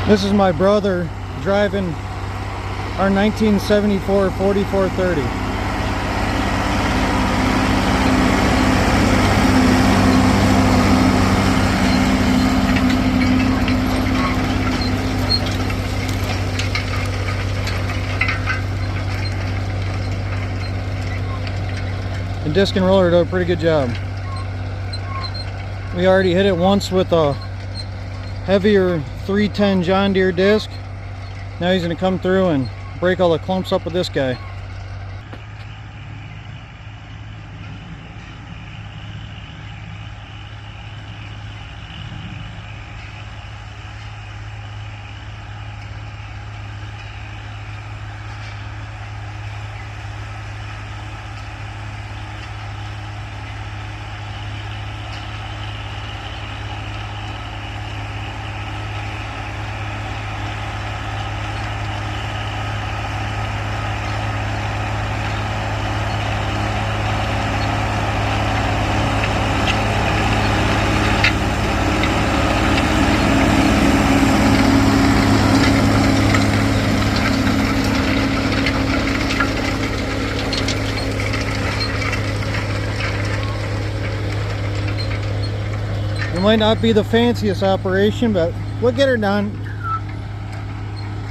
This is my brother driving our 1974 4430. The disc and roller did a pretty good job. We already hit it once with a heavier 310 John Deere disc. Now he's going to come through and break all the clumps up with this guy. It might not be the fanciest operation, but we'll get her done.